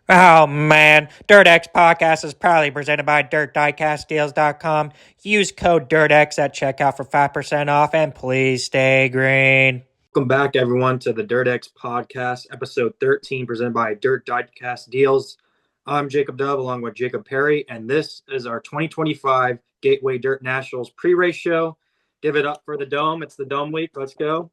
Oh man, DirtX Podcast is proudly presented by DiecastDeals.com. Use code DirtX at checkout for 5% off and please stay green. Welcome back, everyone, to the DirtX Podcast, episode 13, presented by Diecast Deals. I'm Jacob Dove, along with Jacob Perry, and this is our 2025 Gateway Dirt Nationals pre-race show. Give it up for the Dome. It's the Dome week. Let's go.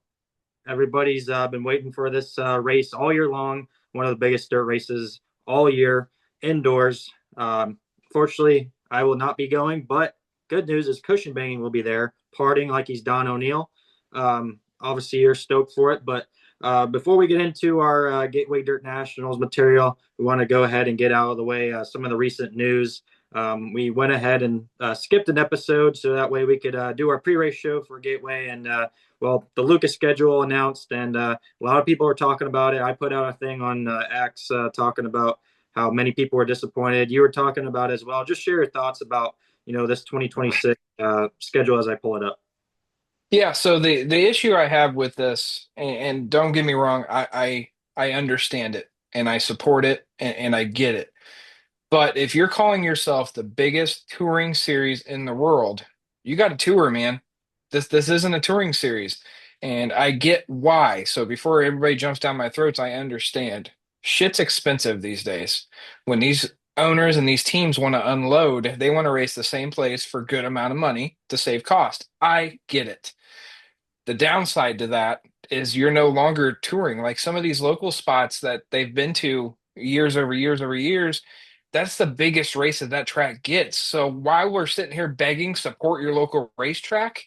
Everybody's been waiting for this race all year long. One of the biggest dirt races all year, indoors. Fortunately, I will not be going, but good news is CushnBangn will be there, partying like he's Don O'Neill. Obviously, you're stoked for it, but before we get into our Gateway Dirt Nationals material, we want to go ahead and get out of the way some of the recent news. We went ahead and skipped an episode so that way we could do our pre-race show for Gateway. And well, the Lucas schedule announced, and a lot of people are talking about it. I put out a thing on X talking about how many people were disappointed. You were talking about it as well. Just share your thoughts about this 2026 schedule as I pull it up. Yeah, so the issue I have with this, and don't get me wrong, I understand it and I support it and I get it. But if you're calling yourself the biggest touring series in the world, you got to tour, man. This isn't a touring series, and I get why. So before everybody jumps down my throats, I understand. Shit's expensive these days. When these owners and these teams want to unload, they want to race the same place for good amount of money to save cost. I get it. The downside to that is you're no longer touring. Like some of these local spots that they've been to years over years over years, that's the biggest race that track gets. So while we're sitting here begging support your local racetrack,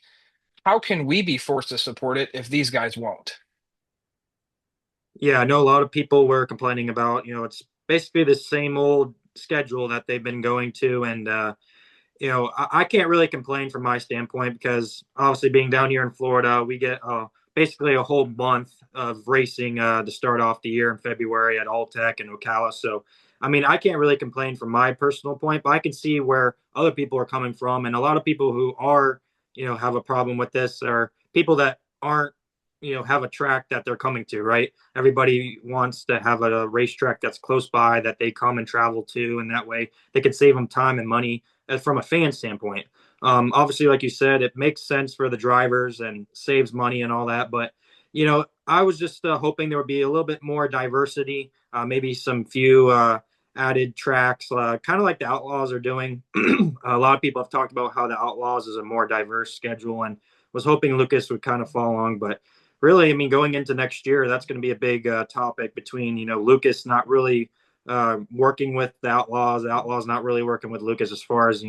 how can we be forced to support it if these guys won't? Yeah, I know a lot of people were complaining about, it's basically the same old schedule that they've been going to. And, I can't really complain from my standpoint because obviously being down here in Florida, we get basically a whole month of racing to start off the year in February at Alltech and Ocala. So, I mean, I can't really complain from my personal point, but I can see where other people are coming from. And a lot of people who are, have a problem with this are people that aren't, have a track that they're coming to, right? Everybody wants to have a racetrack that's close by that they come and travel to. And that way they can save them time and money from a fan standpoint. Obviously, like you said, it makes sense for the drivers and saves money and all that. But I was just hoping there would be a little bit more diversity, maybe some few added tracks, kind of like the Outlaws are doing. A lot of people have talked about how the Outlaws is a more diverse schedule, and was hoping Lucas would kind of follow along. But really, I mean, going into next year, that's going to be a big topic between Lucas not really working with the Outlaws not really working with Lucas as far as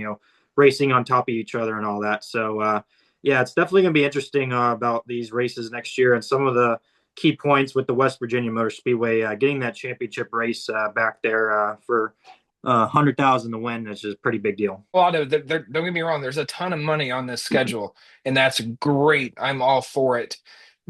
racing on top of each other and all that. So yeah, it's definitely going to be interesting about these races next year and some of the key points with the West Virginia Motor Speedway getting that championship race back there for 100,000 to win, which is a pretty big deal. Well, no, don't get me wrong, there's a ton of money on this schedule, and that's great. I'm all for it.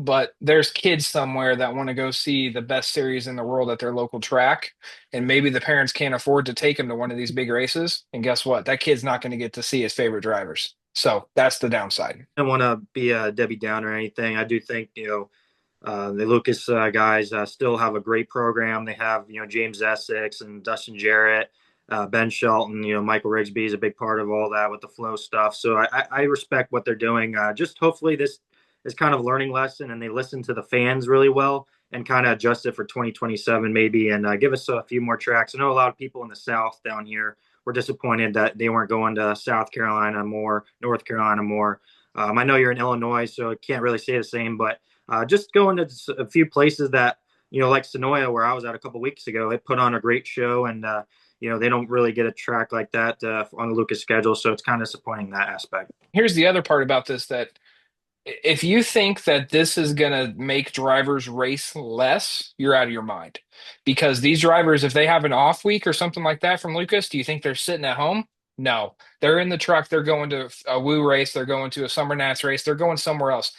But there's kids somewhere that want to go see the best series in the world at their local track, and maybe the parents can't afford to take them to one of these big races. And guess what? That kid's not going to get to see his favorite drivers. So that's the downside. I don't want to be a Debbie Downer or anything. I do think the Lucas guys still have a great program. They have James Essex and Dustin Jarrett, Ben Shelton. Michael Rigsby is a big part of all that with the flow stuff. So I respect what they're doing. Just hopefully this is kind of a learning lesson and they listen to the fans really well and kind of adjust it for 2027 maybe and give us a few more tracks. I know a lot of people in the South down here were disappointed that they weren't going to South Carolina more, North Carolina more. I know you're in Illinois, so I can't really say the same, but just going to a few places that, like Sonoya, where I was at a couple weeks ago, it put on a great show. And, they don't really get a track like that on the Lucas schedule. So it's kind of disappointing that aspect. Here's the other part about this that if you think that this is going to make drivers race less, you're out of your mind. Because these drivers, if they have an off week or something like that from Lucas, do you think they're sitting at home? No. They're in the truck. They're going to a Woo race. They're going to a Summer Nats race. They're going somewhere else.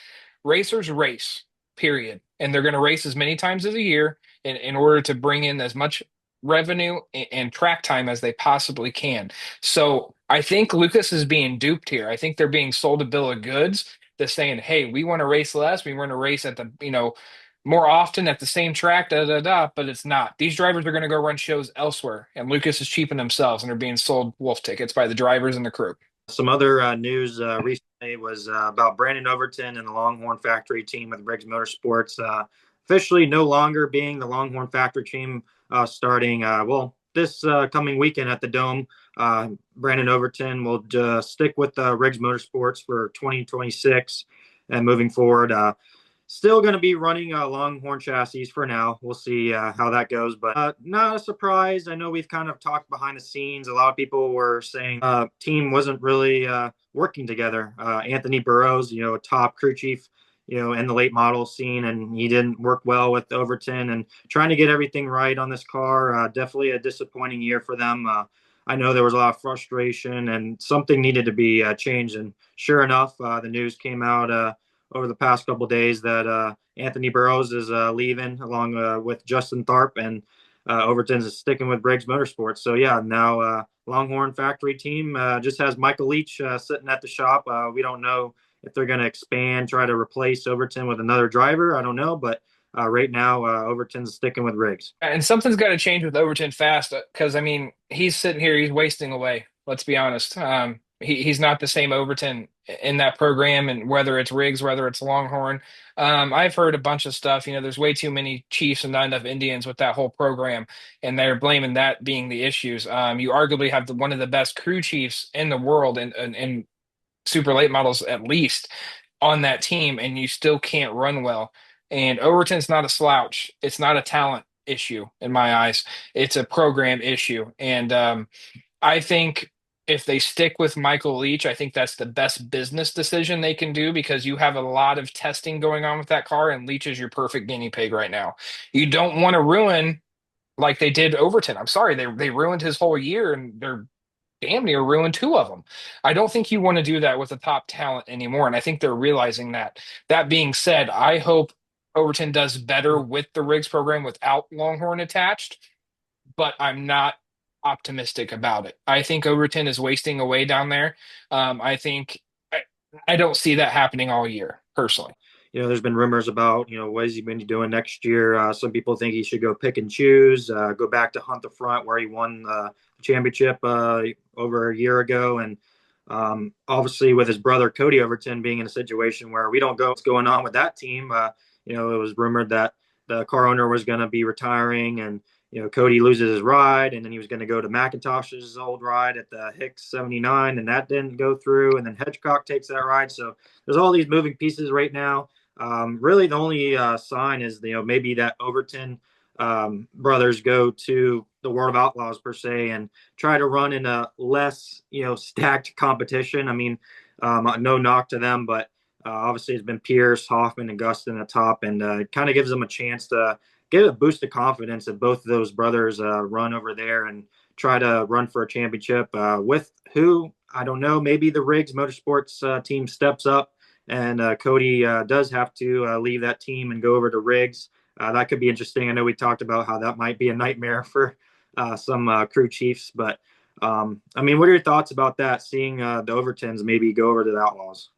Racers race, period. And they're going to race as many times as a year in order to bring in as much revenue and track time as they possibly can. So I think Lucas is being duped here. I think they're being sold a bill of goods that's saying, hey, we want to race less. We want to race at the more often at the same track, but it's not. These drivers are going to go run shows elsewhere, and Lucas is cheaping themselves and are being sold wolf tickets by the drivers and the crew. Some other news recently was about Brandon Overton and the Longhorn Factory Team with Riggs Motorsports officially no longer being the Longhorn Factory Team starting, this coming weekend at the Dome. Brandon Overton will stick with Riggs Motorsports for 2026 and moving forward. Still going to be running Longhorn chassis for now. We'll see how that goes, but not a surprise. I know we've kind of talked behind the scenes. A lot of people were saying team wasn't really working together. Anthony Burrows, a top crew chief, in the late model scene, and he didn't work well with Overton and trying to get everything right on this car. Definitely a disappointing year for them. I know there was a lot of frustration and something needed to be changed. And sure enough, the news came out over the past couple of days that Anthony Burrows is leaving along with Justin Tharp, and Overton's sticking with Briggs Motorsports. So yeah, now Longhorn Factory Team just has Michael Leach sitting at the shop. We don't know if they're going to expand, try to replace Overton with another driver. I don't know, but right now Overton's sticking with Riggs. And something's got to change with Overton fast because I mean he's sitting here, he's wasting away. Let's be honest. He's not the same Overton in that program, and whether it's Riggs, whether it's Longhorn. I've heard a bunch of stuff. There's way too many Chiefs and not enough Indians with that whole program, and they're blaming that being the issues. You arguably have one of the best crew chiefs in the world, and super late models at least on that team, and you still can't run well. And Overton's not a slouch. It's not a talent issue in my eyes. It's a program issue. And I think if they stick with Michael Leach, I think that's the best business decision they can do because you have a lot of testing going on with that car, and Leach is your perfect guinea pig right now. You don't want to ruin like they did Overton. I'm sorry, they ruined his whole year, and they're damn near ruined two of them. I don't think you want to do that with a top talent anymore, and I think they're realizing that. That being said, I hope Overton does better with the Riggs program without Longhorn attached, but I'm not optimistic about it. I think Overton is wasting away down there. I think I don't see that happening all year, personally. There's been rumors about, what is he going to be doing next year? Some people think he should go pick and choose, go back to Hunt the Front where he won the championship over a year ago. And obviously with his brother Cody Overton being in a situation where we don't know what's going on with that team. It was rumored that the car owner was going to be retiring, and Cody loses his ride, and then he was going to go to McIntosh's old ride at the Hicks 79, and that didn't go through. And then Hedgecock takes that ride. So there's all these moving pieces right now. Really, the only sign is maybe that Overton brothers go to the World of Outlaws per se and try to run in a less stacked competition. I mean, no knock to them, but obviously it's been Pierce, Hoffman, and Gustin at the top, and it kind of gives them a chance to get a boost of confidence if both of those brothers run over there and try to run for a championship with who I don't know. Maybe the Riggs Motorsports team steps up, and Cody does have to leave that team and go over to Riggs. That could be interesting. I know we talked about how that might be a nightmare for some crew chiefs, but I mean, what are your thoughts about that? Seeing the Overtons maybe go over to the Outlaws?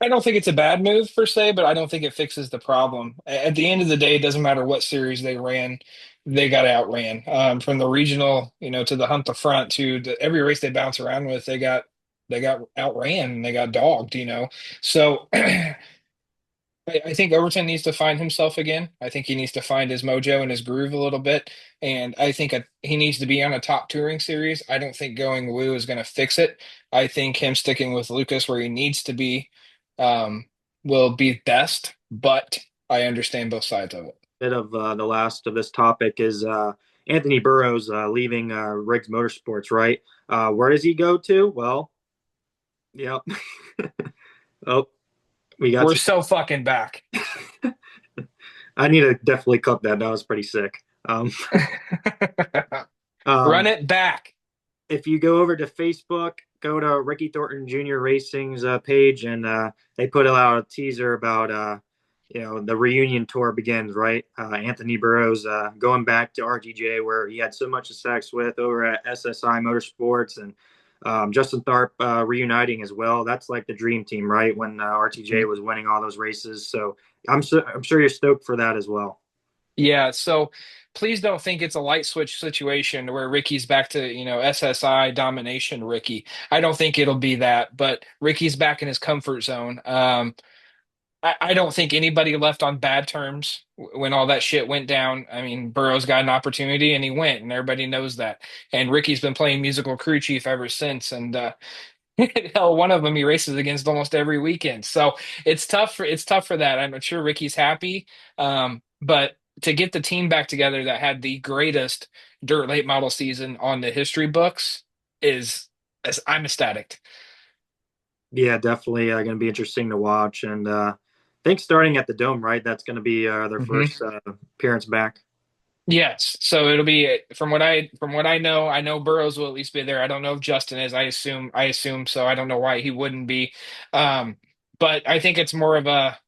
I don't think it's a bad move per se, but I don't think it fixes the problem. At the end of the day, it doesn't matter what series they ran, they got outran. From the regional, to the Hunt the Front to every race they bounce around with, they got outran and they got dogged. So I think Overton needs to find himself again. I think he needs to find his mojo and his groove a little bit. And I think he needs to be on a top touring series. I don't think going Woo is going to fix it. I think him sticking with Lucas where he needs to be um, will be best, but I understand both sides of it. Bit of the last of this topic is Anthony Burrows leaving Riggs Motorsports, right? Where does he go to? Well, yep. Oh, we got We're so fucking back. I need to definitely cut that. That was pretty sick. Run it back. If you go over to Facebook, go to Ricky Thornton Jr. Racing's page, and they put out a teaser about the reunion tour begins, right? Anthony Burrows going back to RTJ where he had so much success with over at SSI Motorsports, and Justin Tharp reuniting as well. That's like the dream team, right? When RTJ was winning all those races. So I'm sure you're stoked for that as well. Yeah, so please don't think it's a light switch situation where Ricky's back to, SSI domination Ricky. I don't think it'll be that, but Ricky's back in his comfort zone. I don't think anybody left on bad terms when all that shit went down. I mean, Burrow's got an opportunity and he went, and everybody knows that. And Ricky's been playing musical crew chief ever since. And hell, one of them he races against almost every weekend. So it's tough for that. I'm sure Ricky's happy, but to get the team back together that had the greatest dirt late model season on the history books is I'm ecstatic. Yeah, definitely going to be interesting to watch. And I think starting at the Dome, right? That's going to be their Hmm. first appearance back. Yes, so it'll be from what I know. I know Burrows will at least be there. I don't know if Justin is. I assume so. I don't know why he wouldn't be. Um, but I think it's more of a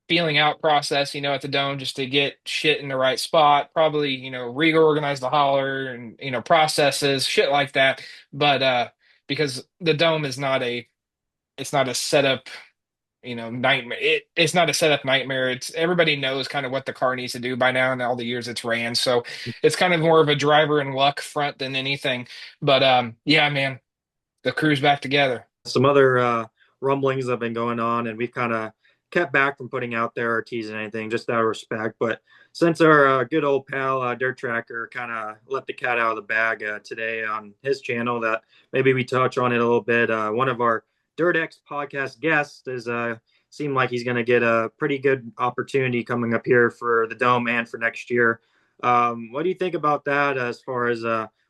feeling out process, at the dome just to get shit in the right spot. Probably, reorganize the holler and, processes, shit like that. But because the dome is not it's not a setup, nightmare. It's not a setup nightmare. It's everybody knows kind of what the car needs to do by now and all the years it's ran. So it's kind of more of a driver and luck front than anything. But yeah, man, the crew's back together. Some other rumblings have been going on, and we've kind of kept back from putting out there or teasing anything just out of respect. But since our good old pal Dirt Tracker kind of let the cat out of the bag today on his channel, that maybe we touch on it a little bit. One of our Dirt X podcast guests is seemed like he's going to get a pretty good opportunity coming up here for the Dome and for next year. What do you think about that as far as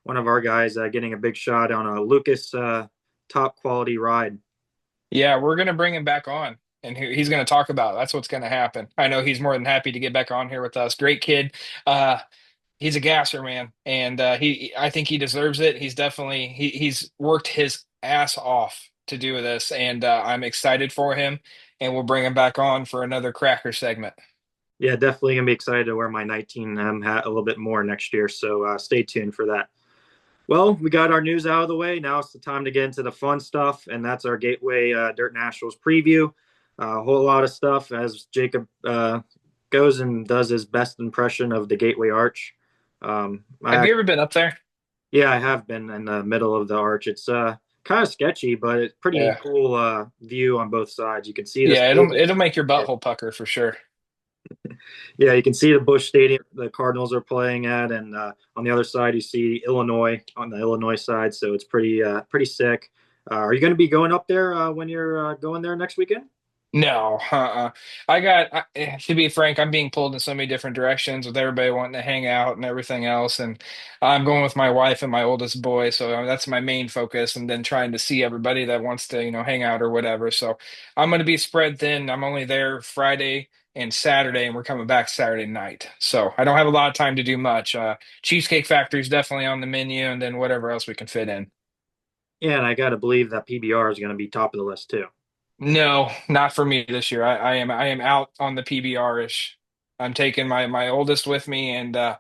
one of our guys getting a big shot on a Lucas top quality ride? Yeah, we're gonna bring him back on, and he's gonna talk about it. That's what's gonna happen. I know he's more than happy to get back on here with us. Great kid. Uh, he's a gasser, man, and I think he deserves it. He's worked his ass off to do this, and I'm excited for him. And we'll bring him back on for another cracker segment. Yeah, definitely gonna be excited to wear my 19 hat a little bit more next year. So stay tuned for that. Well, we got our news out of the way. Now it's the time to get into the fun stuff, and that's our Gateway Dirt Nationals preview. A whole lot of stuff as Jacob goes and does his best impression of the Gateway Arch. Have you ever been up there? Yeah, I have been in the middle of the arch. It's kind of sketchy, but it's pretty Yeah, cool view on both sides. You can see this. yeah. It'll make your butthole pucker for sure. Yeah, you can see the Bush Stadium the Cardinals are playing at, and on the other side you see Illinois on the Illinois side. So it's pretty sick. Are you going to be going up there when you're going there next weekend? No, to be frank, I'm being pulled in so many different directions with everybody wanting to hang out and everything else. And I'm going with my wife and my oldest boy. So that's my main focus. And then trying to see everybody that wants to, hang out or whatever. So I'm going to be spread thin. I'm only there Friday and Saturday, and we're coming back Saturday night. So I don't have a lot of time to do much. Cheesecake Factory is definitely on the menu, and then whatever else we can fit in. Yeah, and I got to believe that PBR is going to be top of the list too. No, not for me this year. I am out on the PBR-ish. I'm taking my oldest with me, and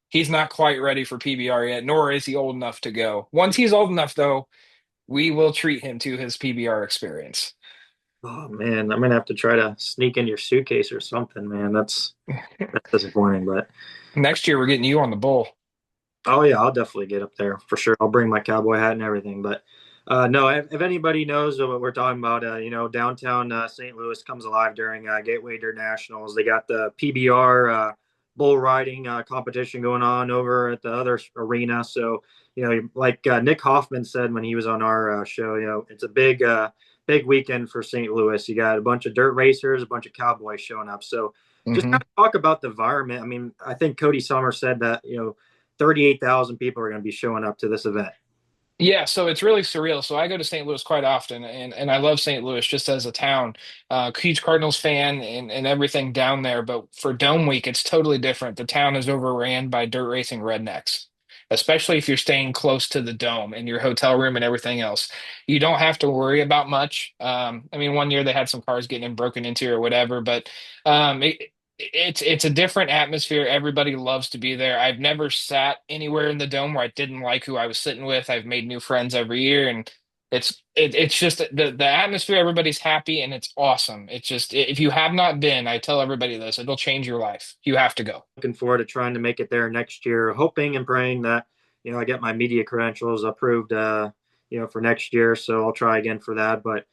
he's not quite ready for PBR yet, nor is he old enough to go. Once he's old enough, though, we will treat him to his PBR experience. Oh man, I'm gonna have to try to sneak in your suitcase or something, man. That's disappointing, but Next year, we're getting you on the bull. oh yeah, I'll definitely get up there for sure. I'll bring my cowboy hat and everything. But no, if anybody knows what we're talking about, downtown St. Louis comes alive during Gateway Dirt Nationals. They got the PBR bull riding competition going on over at the other arena. So like Nick Hoffman said when he was on our show, it's a big weekend for St. Louis. You got a bunch of dirt racers, a bunch of cowboys showing up. So just Hmm. kind of talk about the environment. I mean, I think Cody Summer said that 38,000 people are going to be showing up to this event. Yeah, so it's really surreal. So I go to St. Louis quite often, and I love St. Louis just as a town. Huge Cardinals fan and everything down there. But for Dome Week, it's totally different. The town is overran by dirt racing rednecks, especially if you're staying close to the dome and your hotel room and everything else. You don't have to worry about much. I mean, one year they had some cars getting broken into or whatever, but It's a different atmosphere. Everybody loves to be there. I've never sat anywhere in the dome where I didn't like who I was sitting with. I've made new friends every year, and it's just the atmosphere. Everybody's happy, and it's awesome. It's just if you have not been, I tell everybody this, it'll change your life. You have to go. Looking forward to trying to make it there next year, hoping and praying that, I get my media credentials approved, for next year. So I'll try again for that. But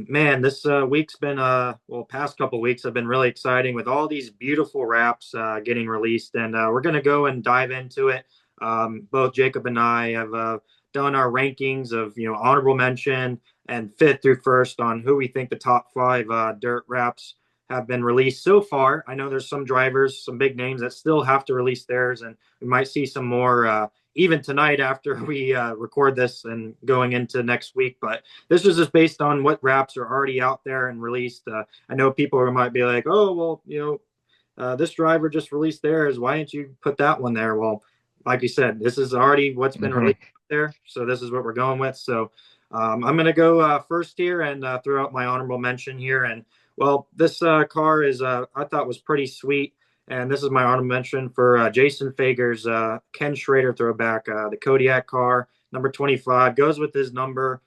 man, this week's been, past couple weeks have been really exciting with all these beautiful wraps getting released. And we're going to go and dive into it. Both Jacob and I have done our rankings of, honorable mention and fifth through first on who we think the top five dirt wraps have been released so far. I know there's some drivers, some big names that still have to release theirs, and we might see some more even tonight after we record this and going into next week. But this is just based on what wraps are already out there and released. I know people might be like, oh, well, this driver just released theirs. Why didn't you put that one there? Well, like you said, this is already what's been Mhm. released there. So this is what we're going with. So I'm going to go first here and throw out my honorable mention here. And well, this car is I thought was pretty sweet, and this is my honorable mention for Jason Fager's Ken Schrader throwback, the Kodiak car, number 25, goes with his number.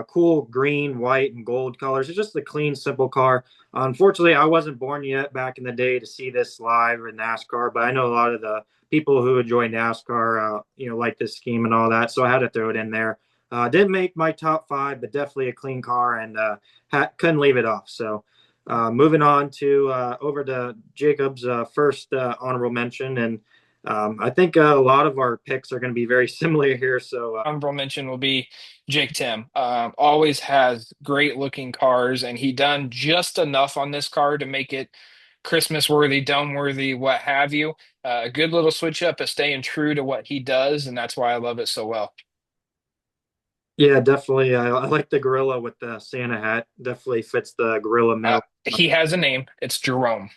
Cool green, white, and gold colors. It's just a clean, simple car. Unfortunately, I wasn't born yet back in the day to see this live in NASCAR, but I know a lot of the people who enjoy NASCAR, like this scheme and all that. So I had to throw it in there. Didn't make my top five, but definitely a clean car, and couldn't leave it off. So moving on to over to Jacob's first honorable mention, and I think a lot of our picks are going to be very similar here. So Honorable mention will be Jake Tim. Always has great looking cars, and he done just enough on this car to make it Christmas worthy, dome worthy, what have you. A good little switch up of staying true to what he does, and that's why I love it so well. yeah, definitely, I like the gorilla with the Santa hat. Definitely fits the gorilla mill. He has a name. It's Jerome.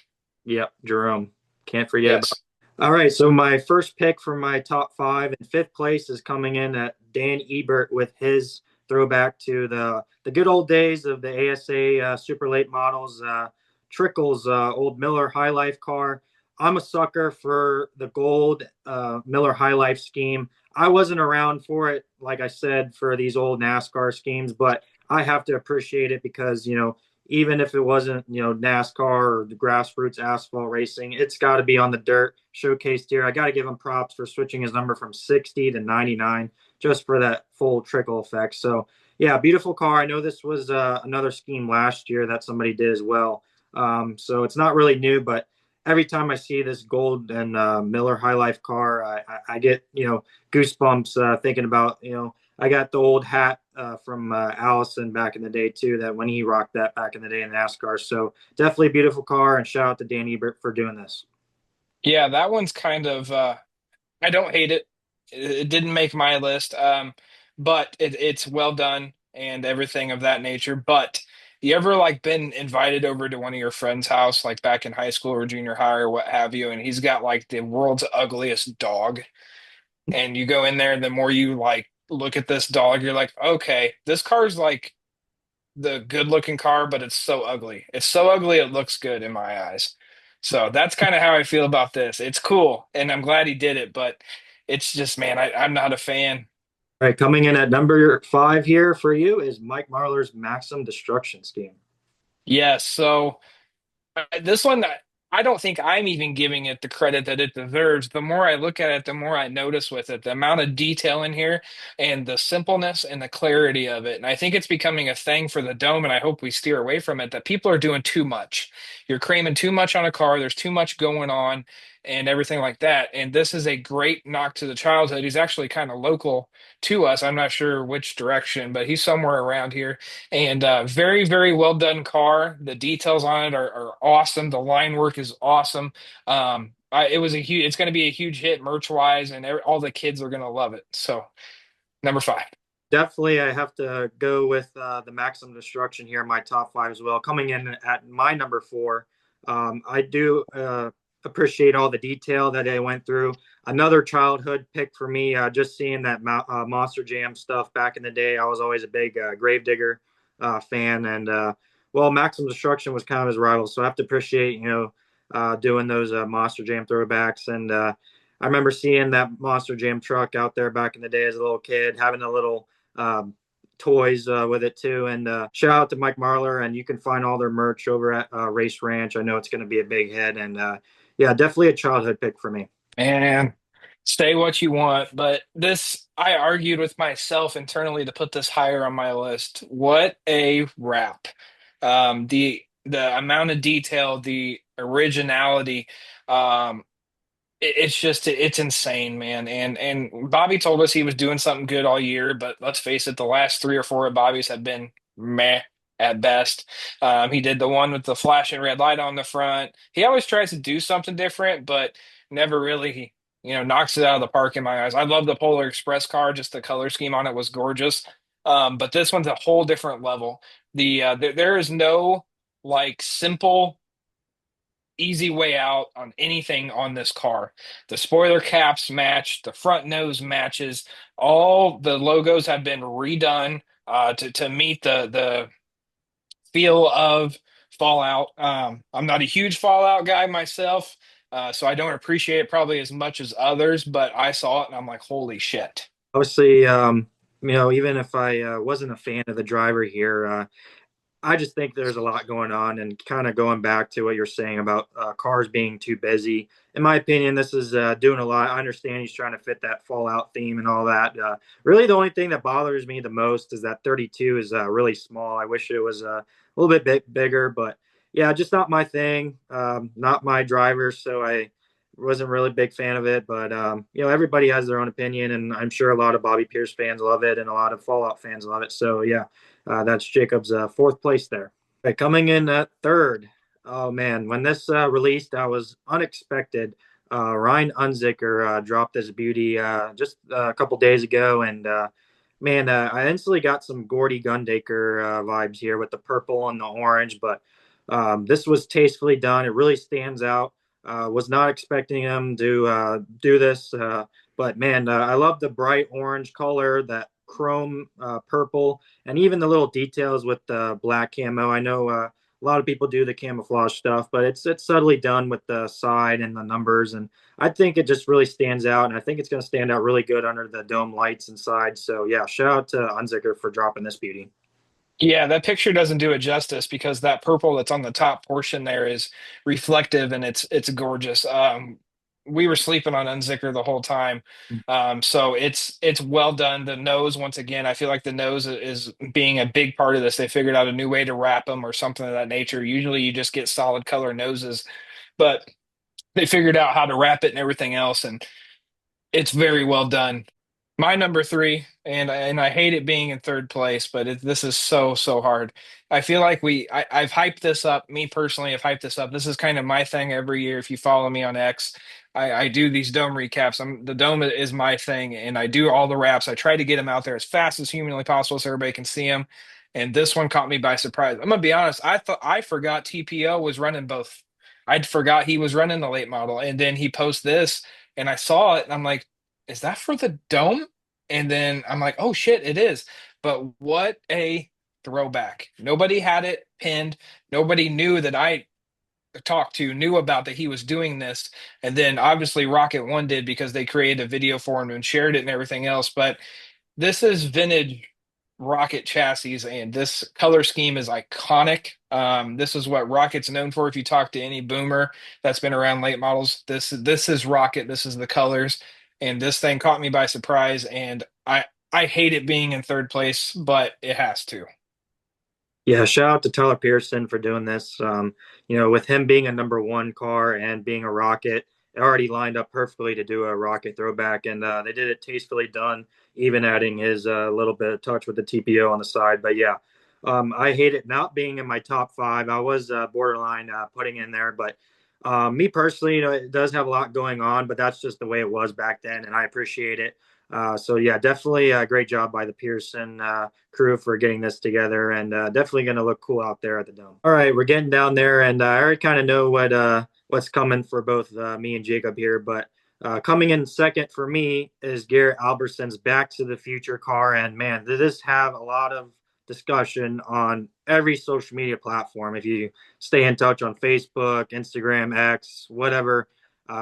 Yep, Jerome. Can't forget about. Yes. All right, so my first pick for my top five in fifth place is coming in at Dan Ebert with his throwback to the good old days of the ASA super late models. Trickle's old Miller High Life car. I'm a sucker for the gold Miller High Life scheme. I wasn't around for it, like I said, for these old NASCAR schemes, but I have to appreciate it because, even if it wasn't, NASCAR or the grassroots asphalt racing, it's got to be on the dirt showcased here. I got to give him props for switching his number from 60 to 99 just for that full trickle effect. So, yeah, beautiful car. I know this was another scheme last year that somebody did as well. So it's not really new, but every time I see this gold and Miller High Life car, I get, goosebumps thinking about, I got the old hat from Allison back in the day too. That when he rocked that back in the day in NASCAR. So definitely a beautiful car, and shout out to Dan Ebert for doing this. Yeah, that one's kind of I don't hate it. It didn't make my list, but it's well done and everything of that nature. But you ever like been invited over to one of your friends' house, like back in high school or junior high or what have you, and he's got like the world's ugliest dog, and you go in there, and the more you like look at this dog, you're like, okay, this car's like the good looking car, but it's so ugly. It's so ugly it looks good in my eyes. So that's kind of how I feel about this. It's cool, and I'm glad he did it, but it's just, man, I'm not a fan. All right, coming in at number five here for you is Mike Marlar's Maximum Destruction Scheme. Yes, so this one, I don't think I'm even giving it the credit that it deserves. The more I look at it, the more I notice with it, the amount of detail in here and the simpleness and the clarity of it. And I think it's becoming a thing for the dome, and I hope we steer away from it, that people are doing too much. You're cramming too much on a car, there's too much going on and everything like that. And this is a great knock to the childhood. He's actually kind of local to us. I'm not sure which direction, but he's somewhere around here, and very, very well done car. The details on it are awesome. The line work is awesome. It was a huge. It's going to be a huge hit merch wise, and all the kids are going to love it. So number five. Definitely, I have to go with the Maximum Destruction here in my top five as well. Coming in at my number four, I do appreciate all the detail that they went through. Another childhood pick for me, just seeing that Monster Jam stuff back in the day. I was always a big Gravedigger fan, and well, Maximum Destruction was kind of his rival, so I have to appreciate, doing those Monster Jam throwbacks. And I remember seeing that Monster Jam truck out there back in the day as a little kid, having a little toys with it too. And shout out to Mike Marlar, and you can find all their merch over at Race Ranch. I know it's going to be a big hit, and yeah, definitely a childhood pick for me. Man, say what you want, but this, I argued with myself internally to put this higher on my list. What a wrap. The amount of detail, the originality, um, it's just it's insane, man. And Bobby told us he was doing something good all year, but let's face it, the last three or four of Bobby's have been meh at best. He did the one with the flashing red light on the front. He always tries to do something different, but never really, knocks it out of the park in my eyes. I love the Polar Express car; just the color scheme on it was gorgeous. But this one's a whole different level. There is no like simple easy way out on anything on this car. The spoiler caps match, the front nose matches, all the logos have been redone to meet the feel of Fallout. I'm not a huge Fallout guy myself, so I don't appreciate it probably as much as others, but I saw it and I'm like, holy shit. Obviously, even if I wasn't a fan of the driver here, I just think there's a lot going on, and kind of going back to what you're saying about cars being too busy. In my opinion, this is doing a lot. I understand he's trying to fit that Fallout theme and all that. Really, the only thing that bothers me the most is that 32 is really small. I wish it was a little bit bigger, but yeah, just not my thing. Not my driver, so I wasn't really a big fan of it. But everybody has their own opinion, and I'm sure a lot of Bobby Pierce fans love it, and a lot of Fallout fans love it. So yeah. That's Jacob's fourth place there. Okay, coming in at third. Oh man, when this released, I was unexpected. Ryan Unzicker dropped this beauty just a couple days ago, and man, I instantly got some Gordy Gundaker vibes here with the purple and the orange. But this was tastefully done. It really stands out. Was not expecting him to do this, but man, I love the bright orange color, that chrome purple, and even the little details with the black camo. I know a lot of people do the camouflage stuff, but it's subtly done with the side and the numbers, and I think it just really stands out, and I think it's going to stand out really good under the dome lights inside. So yeah, shout out to Unzicker for dropping this beauty. Yeah, that picture doesn't do it justice because that purple that's on the top portion there is reflective and it's gorgeous. We were sleeping on Unzicker the whole time. So it's well done. The nose, once again, I feel like the nose is being a big part of this. They figured out a new way to wrap them or something of that nature. Usually you just get solid color noses, but they figured out how to wrap it and everything else, and it's very well done. My number three, and I hate it being in third place, but this is so hard. I feel like I've hyped this up. Me personally, I've hyped this up. This is kind of my thing every year. If you follow me on X, I do these dome recaps. The dome is my thing, and I do all the wraps. I try to get them out there as fast as humanly possible so everybody can see them. And this one caught me by surprise. I'm gonna be honest. I forgot TPO was running both. I'd forgot he was running the late model, and then he posts this, and I saw it, and I'm like, is that for the dome? And then I'm like, oh shit, it is. But what a throwback. Nobody had it pinned. Nobody knew that I talked to knew about that he was doing this. And then obviously Rocket One did because they created a video for him and shared it and everything else. But this is vintage Rocket chassis, and this color scheme is iconic. This is what Rocket's known for. If you talk to any boomer that's been around late models, this is Rocket. This is the colors, and this thing caught me by surprise. And I hate it being in third place, but it has to. Yeah, shout out to Tyler Pearson for doing this. With him being a number one car and being a rocket, it already lined up perfectly to do a rocket throwback, and they did it tastefully done, even adding his little bit of touch with the TPO on the side. But yeah, I hate it not being in my top five. I was borderline putting in there, but me personally, it does have a lot going on, but that's just the way it was back then, and I appreciate it. So yeah, definitely a great job by the Pearson crew for getting this together, and definitely going to look cool out there at the dome. All right, we're getting down there, and I already kind of know what's coming for both me and Jacob here, but coming in second for me is Garrett Alberson's Back to the Future car, and man, did this have a lot of discussion on every social media platform. If you stay in touch on Facebook, Instagram, X, whatever,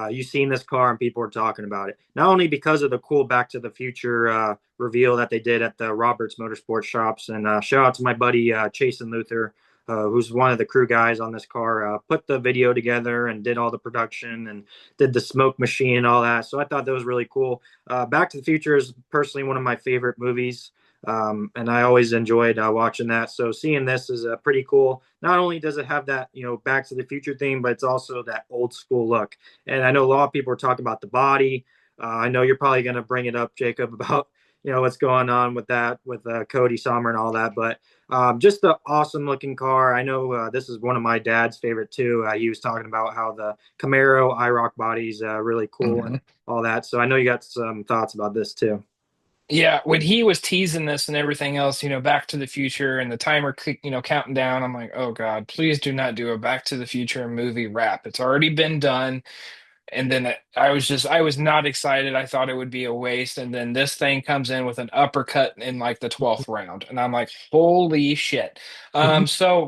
you've seen this car and people are talking about it. Not only because of the cool Back to the Future reveal that they did at the Roberts Motorsports shops, and shout out to my buddy Chasen Luther, who's one of the crew guys on this car, put the video together and did all the production and did the smoke machine and all that. So I thought that was really cool. Back to the Future is personally one of my favorite movies. And I always enjoyed watching that. So seeing this is pretty cool. Not only does it have that, Back to the Future theme, but it's also that old school look. And I know a lot of people are talking about the body. I know you're probably going to bring it up, Jacob, about what's going on with that, with Cody Sommer and all that. But just an awesome looking car. I know this is one of my dad's favorite too. He was talking about how the Camaro IROC body is really cool and all that. So I know you got some thoughts about this too. Yeah, when he was teasing this and everything else, Back to the Future and the timer, counting down, I'm like, oh God, please do not do a Back to the Future movie wrap. It's already been done. And then I was not excited. I thought it would be a waste. And then this thing comes in with an uppercut in like the 12th round. And I'm like, holy shit. So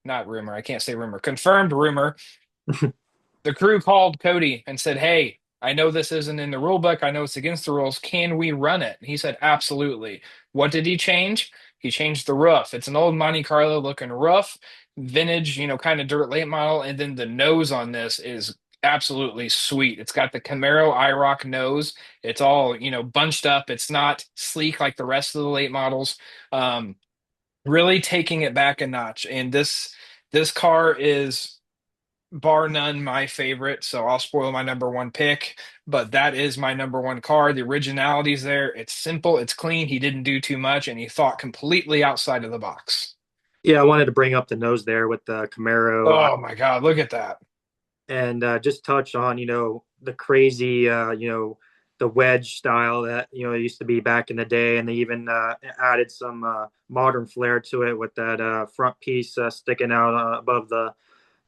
not rumor, I can't say rumor, confirmed rumor. The crew called Cody and said, "Hey, I know this isn't in the rule book. I know it's against the rules. Can we run it?" He said, "Absolutely." What did he change? He changed the roof. It's an old Monte Carlo looking roof, vintage, kind of dirt late model. And then the nose on this is absolutely sweet. It's got the Camaro IROC nose. It's all, bunched up. It's not sleek like the rest of the late models. Um, really taking it back a notch. And this car is bar none my favorite, so I'll spoil my number one pick, but that is my number one car. The originality's there. It's simple, it's clean. He didn't do too much, and he thought completely outside of the box. Yeah, I wanted to bring up the nose there with the Camaro Oh my God, look at that. and just touch on, the crazy, the wedge style that, it used to be back in the day. And they even added some modern flair to it with that front piece sticking out above the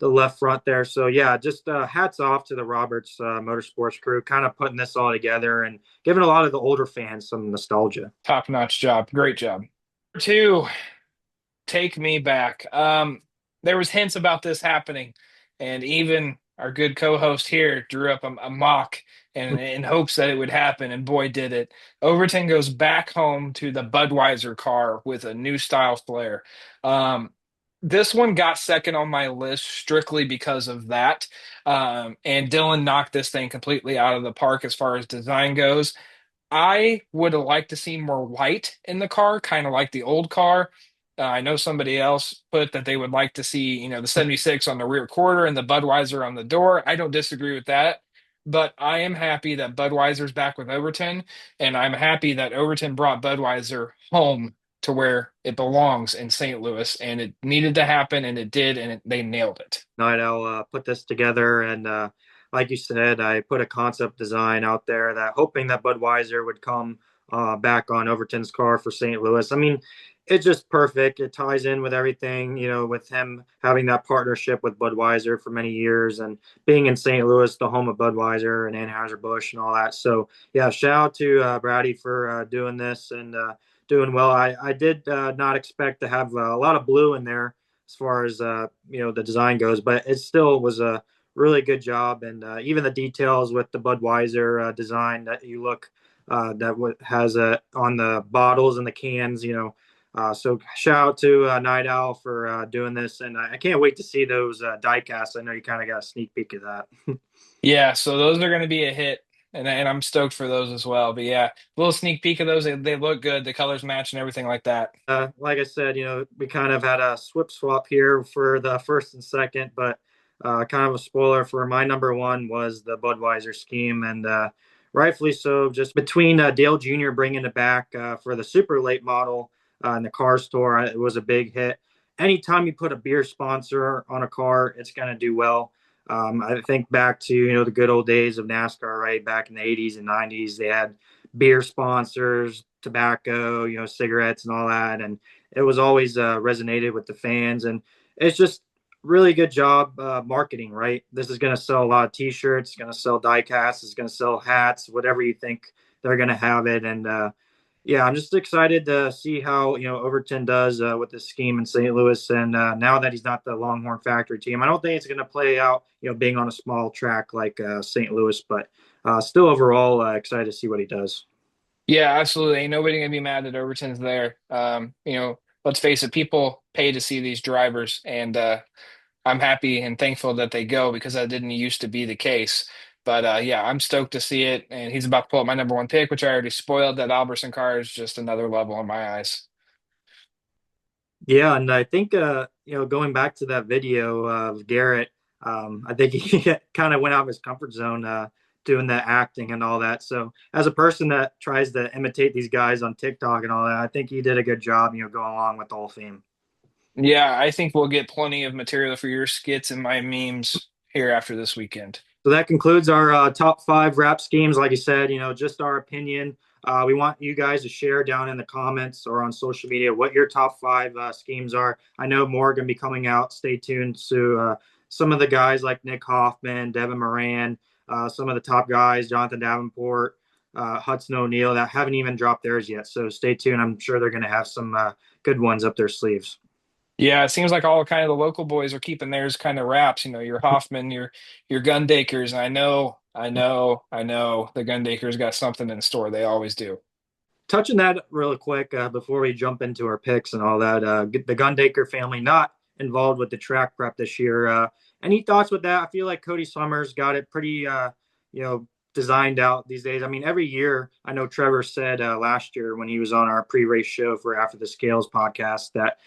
left front there. So yeah, just hats off to the Roberts Motorsports crew, kind of putting this all together and giving a lot of the older fans some nostalgia. Top-notch job. Great job. Two, take me back. There was hints about this happening, and even our good co-host here drew up a mock and in hopes that it would happen, and boy, did it. Overton goes back home to the Budweiser car with a new style flair. Um, this one got second on my list strictly because of that. And Dylan knocked this thing completely out of the park as far as design goes. I would have liked to see more white in the car, kind of like the old car. I know somebody else put that they would like to see, the 76 on the rear quarter and the Budweiser on the door. I don't disagree with that, but I am happy that Budweiser's back with Overton, and I'm happy that Overton brought Budweiser home to where it belongs in St. Louis, and it needed to happen, and it did, and they nailed it. Night I'll put this together and like you said, I put a concept design out there that hoping that Budweiser would come back on Overton's car for St. Louis. I mean, it's just perfect. It ties in with everything, with him having that partnership with Budweiser for many years and being in St. Louis, the home of Budweiser and Anheuser-Busch and all that. So, yeah, shout out to Brady for doing this and doing well. I did not expect to have a lot of blue in there as far as, the design goes, but it still was a really good job. And even the details with the Budweiser design that you look that has on the bottles and the cans, so shout out to Night Owl for doing this, and I can't wait to see those diecasts. I know you kind of got a sneak peek of that. Yeah, so those are going to be a hit, and I'm stoked for those as well. But yeah, a little sneak peek of those. They look good. The colors match and everything like that. Like I said, we kind of had a swap here for the first and second, but kind of a spoiler for my number one was the Budweiser scheme, and rightfully so. Just between Dale Jr. bringing it back for the super late model in the car store, it was a big hit. Anytime you put a beer sponsor on a car, it's going to do well. I think back to the good old days of NASCAR, right? Back in the 80s and 90s, they had beer sponsors, tobacco, cigarettes and all that, and it was always resonated with the fans. And it's just really good job marketing, right? This is going to sell a lot of T-shirts, going to sell diecasts, it's going to sell hats, whatever you think they're going to have it. And Yeah, I'm just excited to see how Overton does with this scheme in St. Louis, and now that he's not the Longhorn Factory Team, I don't think it's going to play out being on a small track like St. Louis, but still overall excited to see what he does. Yeah, absolutely. Ain't nobody gonna be mad that Overton's there. Let's face it, people pay to see these drivers, and I'm happy and thankful that they go because that didn't used to be the case. But yeah, I'm stoked to see it, and he's about to pull up my number one pick, which I already spoiled. That Albertson car is just another level in my eyes. Yeah, and I think going back to that video of Garrett, I think he kind of went out of his comfort zone doing the acting and all that. So as a person that tries to imitate these guys on TikTok and all that, I think he did a good job, going along with the whole theme. Yeah, I think we'll get plenty of material for your skits and my memes here after this weekend. So that concludes our top five rap schemes. Like I said, just our opinion. We want you guys to share down in the comments or on social media what your top five schemes are. I know more are going to be coming out. Stay tuned to some of the guys like Nick Hoffman, Devin Moran, some of the top guys, Jonathan Davenport, Hudson O'Neal, that haven't even dropped theirs yet. So stay tuned. I'm sure they're going to have some good ones up their sleeves. Yeah, it seems like all kind of the local boys are keeping theirs kind of wraps. Your Hoffman, your Gundakers, and I know the Gundakers got something in store. They always do. Touching that really quick before we jump into our picks and all that, the Gundaker family not involved with the track prep this year. Any thoughts with that? I feel like Cody Summers got it pretty, designed out these days. I mean, every year, I know Trevor said last year when he was on our pre-race show for After the Scales podcast that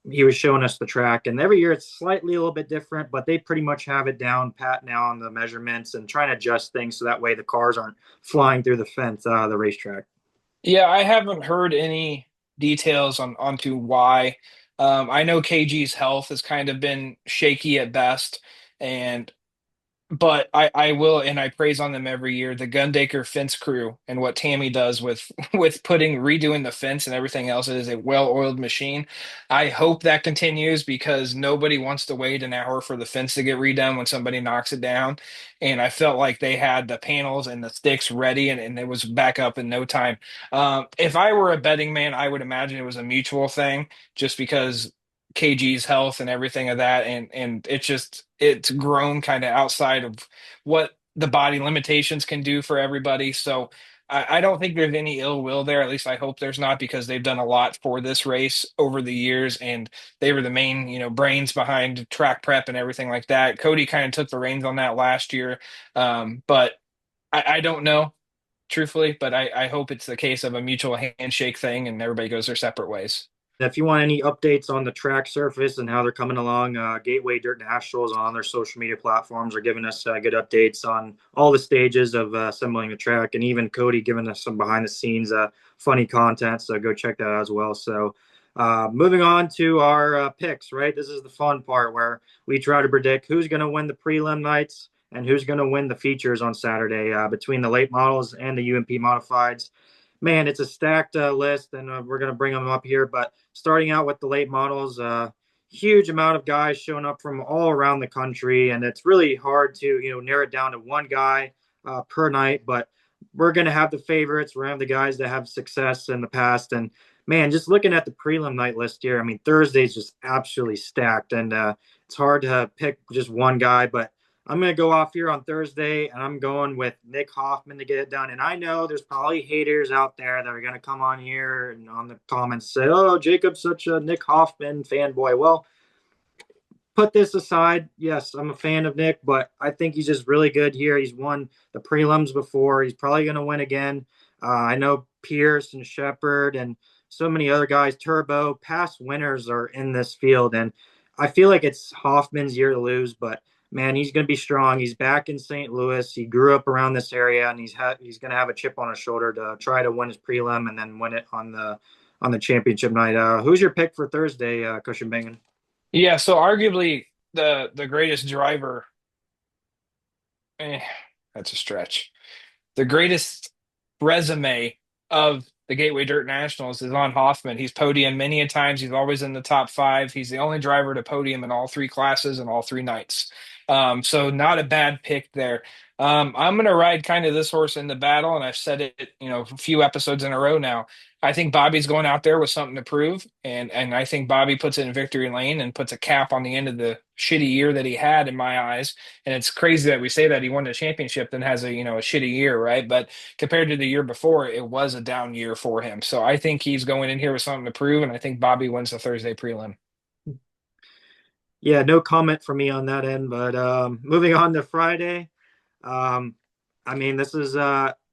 he was showing us the track, and every year it's slightly a little bit different, but they pretty much have it down pat now on the measurements and trying to adjust things so that way the cars aren't flying through the fence out of the racetrack. Yeah, I haven't heard any details onto why. I know KG's health has kind of been shaky at best, and but I will, and I praise on them every year, the Gundaker fence crew and what Tammy does with with redoing the fence and everything else. It is a well-oiled machine. I hope that continues because nobody wants to wait an hour for the fence to get redone when somebody knocks it down. And I felt like they had the panels and the sticks ready, and it was back up in no time. If I were a betting man, I would imagine it was a mutual thing, just because KG's health and everything of that, and it's grown kind of outside of what the body limitations can do for everybody. So I don't think there's any ill will there. At least I hope there's not, because they've done a lot for this race over the years, and they were the main brains behind track prep and everything like that. Cody kind of took the reins on that last year, but I don't know truthfully, but I hope it's the case of a mutual handshake thing and everybody goes their separate ways. If you want any updates on the track surface and how they're coming along, Gateway Dirt Nationals on their social media platforms are giving us good updates on all the stages of assembling the track, and even Cody giving us some behind the scenes funny content. So go check that out as well. So moving on to our picks, right? This is the fun part where we try to predict who's going to win the prelim nights and who's going to win the features on Saturday between the late models and the UMP modifieds. Man, it's a stacked list, and we're going to bring them up here. But starting out with the late models, huge amount of guys showing up from all around the country, and it's really hard to narrow it down to one guy per night. But we're going to have the favorites. We're going to have the guys that have success in the past, and man, just looking at the prelim night list here, I mean, Thursday's just absolutely stacked, and it's hard to pick just one guy, but I'm going to go off here on Thursday, and I'm going with Nick Hoffman to get it done. And I know there's probably haters out there that are going to come on here and on the comments say, oh, Jacob's such a Nick Hoffman fanboy. Well, put this aside. Yes, I'm a fan of Nick, but I think he's just really good here. He's won the prelims before. He's probably going to win again. I know Pierce and Shepard and so many other guys, Turbo, past winners are in this field. And I feel like it's Hoffman's year to lose, but man, he's going to be strong. He's back in St. Louis. He grew up around this area, and he's going to have a chip on his shoulder to try to win his prelim and then win it on the championship night. Who's your pick for Thursday, CushnBangn? Yeah, so arguably the greatest driver, eh, that's a stretch. The greatest resume of the Gateway Dirt Nationals is on Hoffman. He's podiumed many a times. He's always in the top five. He's the only driver to podium in all three classes and all three nights. So not a bad pick there. I'm going to ride kind of this horse in the battle, and I've said it, a few episodes in a row now. I think Bobby's going out there with something to prove, and I think Bobby puts it in victory lane and puts a cap on the end of the shitty year that he had in my eyes. And it's crazy that we say that he won the championship then has a shitty year, right? But compared to the year before, it was a down year for him. So I think he's going in here with something to prove, and I think Bobby wins the Thursday prelim. Yeah, no comment from me on that end. But moving on to Friday, um, I mean, this is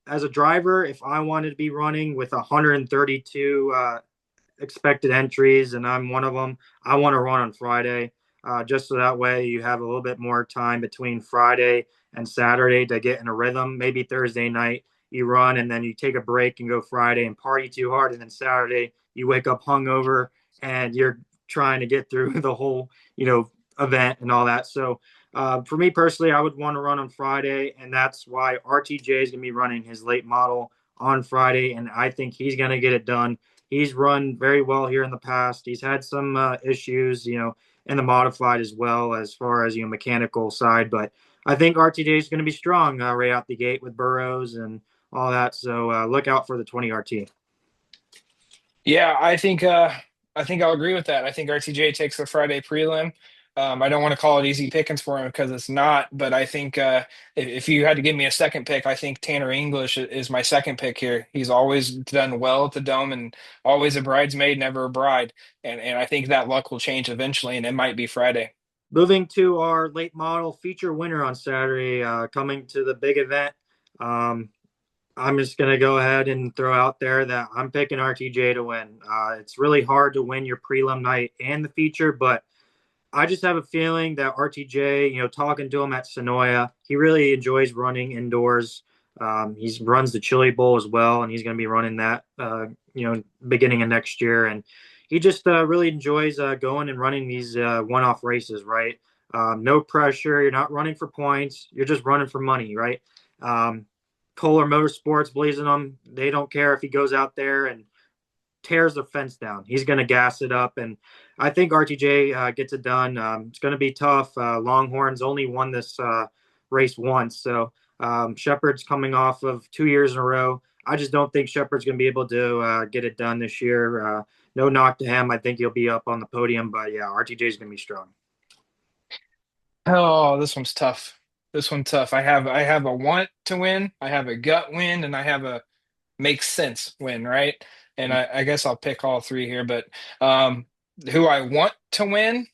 as a driver, if I wanted to be running with 132 expected entries, and I'm one of them, I want to run on Friday, just so that way you have a little bit more time between Friday and Saturday to get in a rhythm. Maybe Thursday night you run, and then you take a break and go Friday and party too hard, and then Saturday you wake up hungover and you're trying to get through the whole, event and all that. So for me personally, I would want to run on Friday, and that's why RTJ is going to be running his late model on Friday, and I think he's going to get it done. He's run very well here in the past. He's had some issues, in the modified as well as far as mechanical side, but I think RTJ is going to be strong right out the gate with Burrows and all that. So look out for the 20 RT. Yeah, I think I'll agree with that. I think RTJ takes the Friday prelim. I don't want to call it easy pickings for him because it's not, but I think if you had to give me a second pick, I think Tanner English is my second pick here. He's always done well at the Dome and always a bridesmaid, never a bride. And I think that luck will change eventually, and it might be Friday. Moving to our late model feature winner on Saturday, coming to the big event. Um, I'm just going to go ahead and throw out there that I'm picking RTJ to win. It's really hard to win your prelim night and the feature, but I just have a feeling that RTJ, talking to him at Sonoya, he really enjoys running indoors. He runs the Chili Bowl as well, and he's going to be running that, beginning of next year. And he just really enjoys going and running these one-off races, right? No pressure. You're not running for points. You're just running for money, right? Kohler Motorsports believes in him. They don't care if he goes out there and tears the fence down. He's going to gas it up, and I think RTJ gets it done. It's going to be tough. Longhorns only won this race once, so Shepard's coming off of 2 years in a row. I just don't think Shepard's going to be able to get it done this year. No knock to him. I think he'll be up on the podium, but yeah, RTJ is going to be strong. Oh, this one's tough. This one's tough. I have a want to win, I have a gut win, and I have a makes sense win, right? And I guess I'll pick all three here, but um, who I want to win,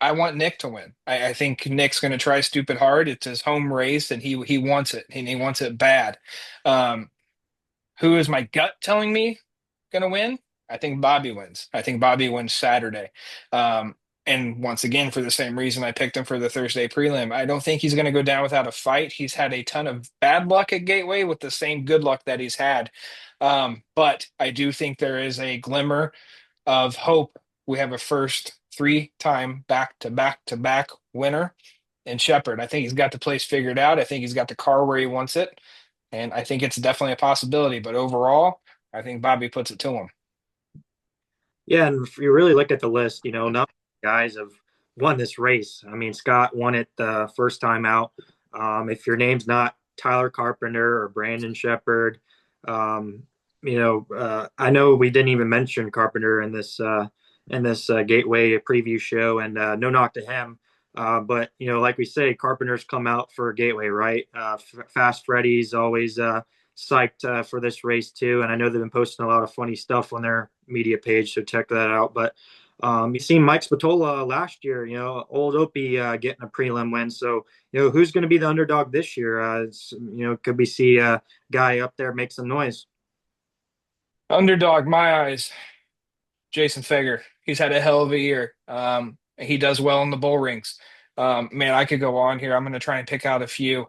I want Nick to win. I think Nick's going to try stupid hard. It's his home race, and he wants it, and he wants it bad. Um, who is my gut telling me going to win? I think Bobby wins. I think Bobby wins Saturday. Um, and once again, for the same reason I picked him for the Thursday prelim, I don't think he's going to go down without a fight. He's had a ton of bad luck at Gateway with the same good luck that he's had. But I do think there is a glimmer of hope. We have a first three-time back-to-back-to-back winner in Shepard. I think he's got the place figured out. I think he's got the car where he wants it. And I think it's definitely a possibility. But overall, I think Bobby puts it to him. Yeah, and if you really look at the list, not guys have won this race. I mean, Scott won it the first time out. If your name's not Tyler Carpenter or Brandon Shepard, um, I know we didn't even mention Carpenter in this Gateway preview show, and no knock to him. But like we say, Carpenter's come out for Gateway, right? Fast Freddy's always psyched for this race too, and I know they've been posting a lot of funny stuff on their media page, so check that out. But you seen Mike Spatola last year, old Opie getting a prelim win. So who's going to be the underdog this year? Could we see a guy up there make some noise? Underdog, my eyes, Jason Fager. He's had a hell of a year. He does well in the bull rings. Man, I could go on here. I'm going to try and pick out a few.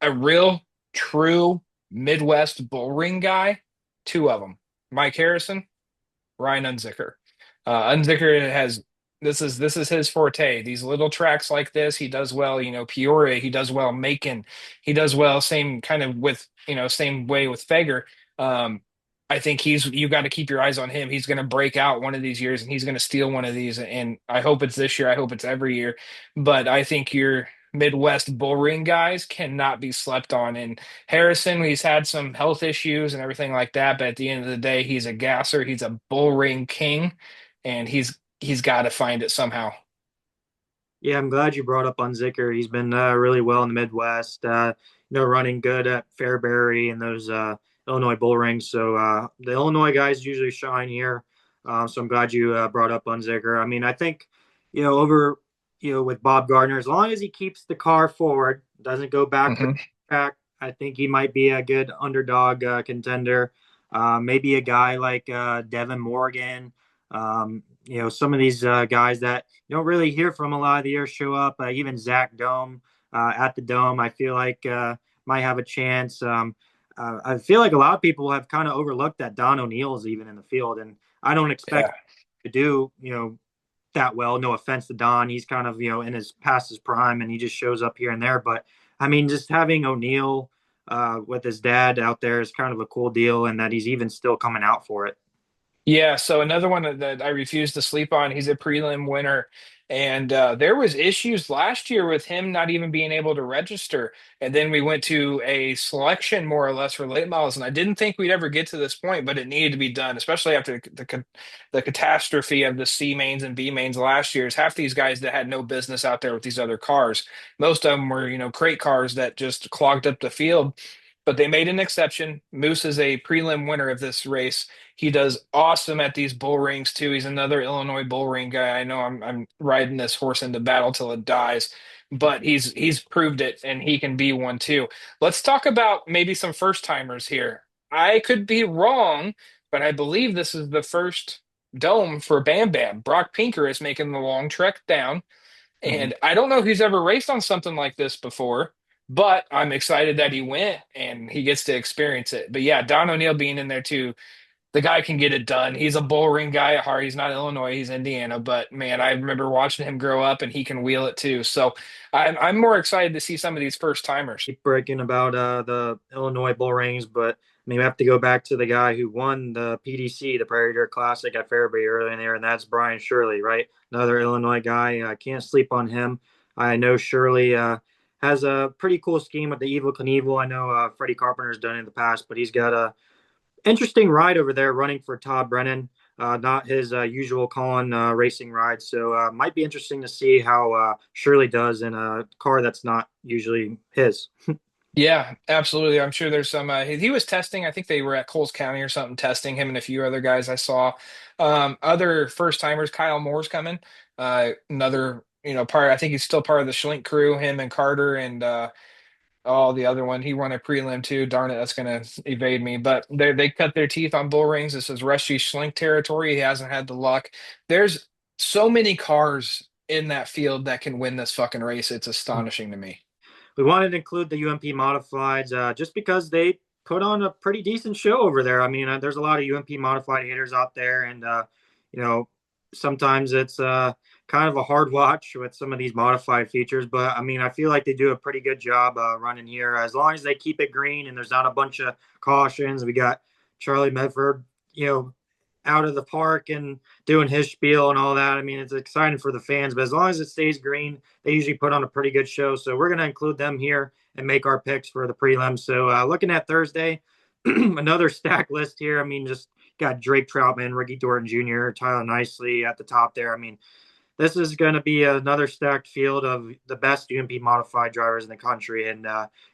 A real, true Midwest bull ring guy, two of them. Mike Harrison, Ryan Unzicker. Unzicker has this is his forte. These little tracks like this, he does well. Peoria, he does well. Macon, he does well. Same kind of with same way with Fager. Um, I think you got to keep your eyes on him. He's going to break out one of these years and he's going to steal one of these. And I hope it's this year. I hope it's every year. But I think your Midwest bull ring guys cannot be slept on. And Harrison, he's had some health issues and everything like that. But at the end of the day, he's a gasser. He's a bull ring king, and he's got to find it somehow. Yeah, I'm glad you brought up Unzicker. He's been really well in the Midwest. Running good at Fairbury and those Illinois bull rings. So the Illinois guys usually shine here. So I'm glad you brought up Unzicker. I mean, I think over with Bob Gardner, as long as he keeps the car forward, doesn't go Hmm. back, I think he might be a good underdog contender. Maybe a guy like Devin Morgan. Some of these guys that you don't really hear from a lot of the year show up. Even Zach Dome at the Dome, I feel like might have a chance. I feel like a lot of people have kind of overlooked that Don O'Neill's even in the field, and I don't expect Yeah. to do that well. No offense to Don, he's kind of in his past his prime, and he just shows up here and there. But I mean, just having O'Neill with his dad out there is kind of a cool deal, and that he's even still coming out for it. Yeah, so another one that I refuse to sleep on. He's a prelim winner, and there was issues last year with him not even being able to register. And then we went to a selection more or less for late models, and I didn't think we'd ever get to this point, but it needed to be done, especially after the catastrophe of the C mains and B mains last year. Is half these guys that had no business out there with these other cars. Most of them were, crate cars that just clogged up the field. But they made an exception. Moose is a prelim winner of this race. He does awesome at these bull rings too. He's another Illinois bull ring guy. I know I'm riding this horse into battle till it dies, but he's proved it and he can be one too. Let's talk about maybe some first timers here. I could be wrong, but I believe this is the first dome for Bam Bam. Brock Pinker is making the long trek down, Mhm. and I don't know if he's ever raced on something like this before. But I'm excited that he went and he gets to experience it. But yeah, Don O'Neill being in there too, the guy can get it done. He's a bull ring guy at heart. He's not Illinois, he's Indiana. But man, I remember watching him grow up and he can wheel it too. So I'm more excited to see some of these first timers. Keep breaking about the Illinois bull rings, but I mean, we have to go back to the guy who won the PDC, the Prairie Dirt Classic at Fairbury earlier in there, and that's Brian Shirley, right? Another Illinois guy. I can't sleep on him. I know Shirley has a pretty cool scheme with the Evil Knievel. I know Freddie Carpenter's done it in the past, but he's got a interesting ride over there running for Todd Brennan. Not his usual Colin racing ride. So might be interesting to see how Shirley does in a car that's not usually his. Yeah, absolutely. I'm sure there's some. He was testing. I think they were at Coles County or something, testing him and a few other guys I saw. Other first timers. Kyle Moore's coming. Another, part. I think he's still part of the Schlink crew. Him and Carter and oh, the other one, he won a prelim too. Darn it, that's going to evade me. But they cut their teeth on bull rings. This is Rusty Schlink territory. He hasn't had the luck. There's so many cars in that field that can win this fucking race. It's astonishing to me. We wanted to include the UMP modifieds just because they put on a pretty decent show over there. I mean, there's a lot of UMP modified hitters out there, and you know, sometimes it's kind of a hard watch with some of these modified features. But I mean, I feel like they do a pretty good job running here as long as they keep it green and there's not a bunch of cautions. We got Charlie Medford, out of the park and doing his spiel and all that. I mean, it's exciting for the fans, but as long as it stays green, they usually put on a pretty good show. So we're going to include them here and make our picks for the prelims. So looking at Thursday, another stack list here. I mean, just got Drake Troutman, Ricky Thornton Jr., Tyler Nicely at the top there. I mean, this is going to be another stacked field of the best UMP modified drivers in the country. And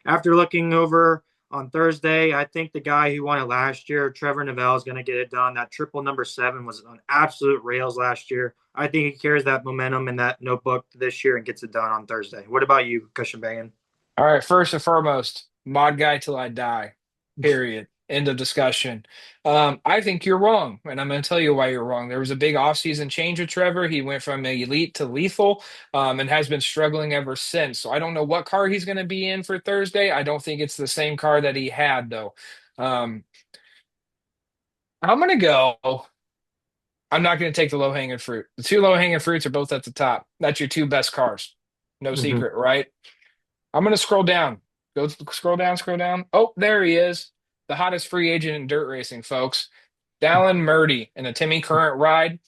after looking over on Thursday, I think the guy who won it last year, Trevor Novell, is going to get it done. That triple number 7 was on absolute rails last year. I think he carries that momentum in that notebook this year and gets it done on Thursday. What about you, CushnBangn? All right, first and foremost, mod guy till I die. Period. End of discussion. I think you're wrong, and I'm going to tell you why you're wrong. There was a big offseason change with Trevor. He went from elite to lethal, and has been struggling ever since. So I don't know what car he's going to be in for Thursday. I don't think it's the same car that he had, though. Um, I'm going to go. I'm not going to take the low hanging fruit. The two low hanging fruits are both at the top. That's your two best cars. No Mm-hmm. secret, right? I'm going to scroll down. Go scroll down, scroll down. Oh, there he is. the hottest free agent in dirt racing, folks. Dallin Murdy in a Timmy Current ride.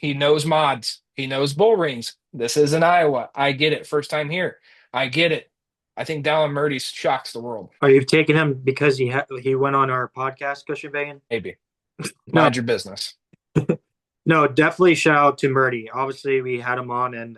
He knows mods. He knows bull rings. This is in Iowa. I get it. First time here. I get it. I think Dallin Murdy shocks the world. Are you taking him because he went on our podcast, CushnBangn? Maybe. No, Mind your business. no, definitely shout out to Murdy. Obviously, we had him on, and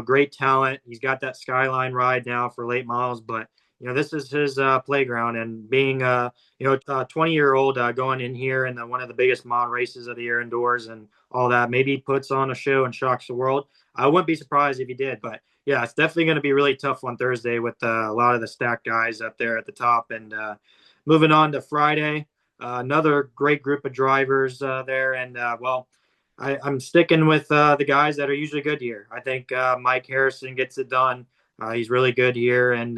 great talent. He's got that Skyline ride now for late models, but this is his playground. And being 20-year-old going in here in one of the biggest mod races of the year indoors and all that, maybe he puts on a show and shocks the world. I wouldn't be surprised if he did, but yeah, it's definitely going to be really tough on Thursday with a lot of the stacked guys up there at the top. And moving on to Friday, another great group of drivers there, and I'm sticking with the guys that are usually good here. I think Mike Harrison gets it done. He's really good here. And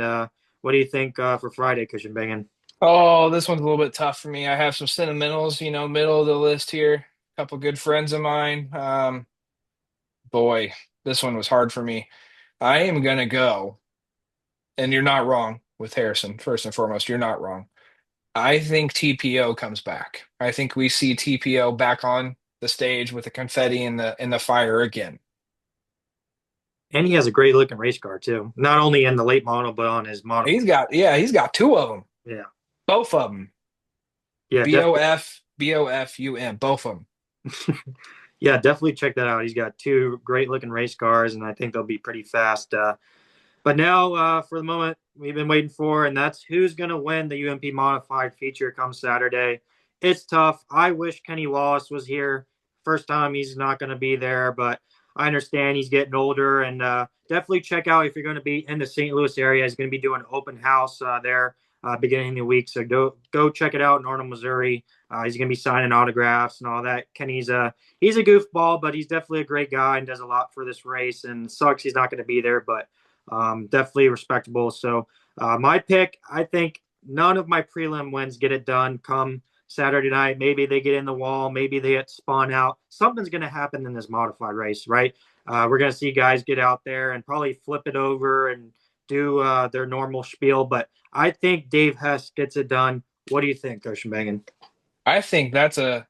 what do you think for Friday, CushnBangn? Oh, this one's a little bit tough for me. I have some sentimentals, middle of the list here. A couple good friends of mine. Boy, this one was hard for me. I am gonna go, and you're not wrong with Harrison. First and foremost, you're not wrong. I think TPO comes back. I think we see TPO back on the stage with the confetti and the fire again. And he has a great looking race car too, not only in the late model but on his model. He's got two of them, Yeah, both of them. yeah, definitely. BOFUM, both of them. Yeah, definitely check that out. He's got two great looking race cars, and I think they'll be pretty fast. But now, for the moment we've been waiting for, and that's who's going to win the UMP Modified feature come Saturday. It's tough. I wish Kenny Wallace was here. First time he's not going to be there, but I understand he's getting older. And definitely check out if you're going to be in the St. Louis area. He's going to be doing an open house there beginning of the week. So go check it out in Arnold, Missouri. He's going to be signing autographs and all that. Kenny's he's a goofball, but he's definitely a great guy and does a lot for this race. And sucks he's not going to be there, but definitely respectable. So my pick, I think none of my prelim wins get it done come Saturday night. Maybe they get in the wall. Maybe they get spun out. Something's going to happen in this modified race, right? We're going to see guys get out there and probably flip it over and do their normal spiel. But I think Dave Hess gets it done. What do you think, CushnBangn? I think that's a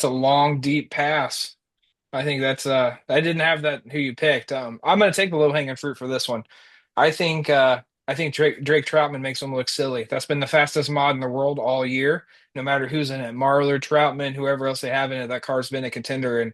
long, deep pass. I think that's I didn't have that who you picked. I'm gonna take the low hanging fruit for this one. I think Drake Troutman makes him look silly. That's been the fastest mod in the world all year, no matter who's in it. Marler, Troutman, whoever else they have in it, that car's been a contender,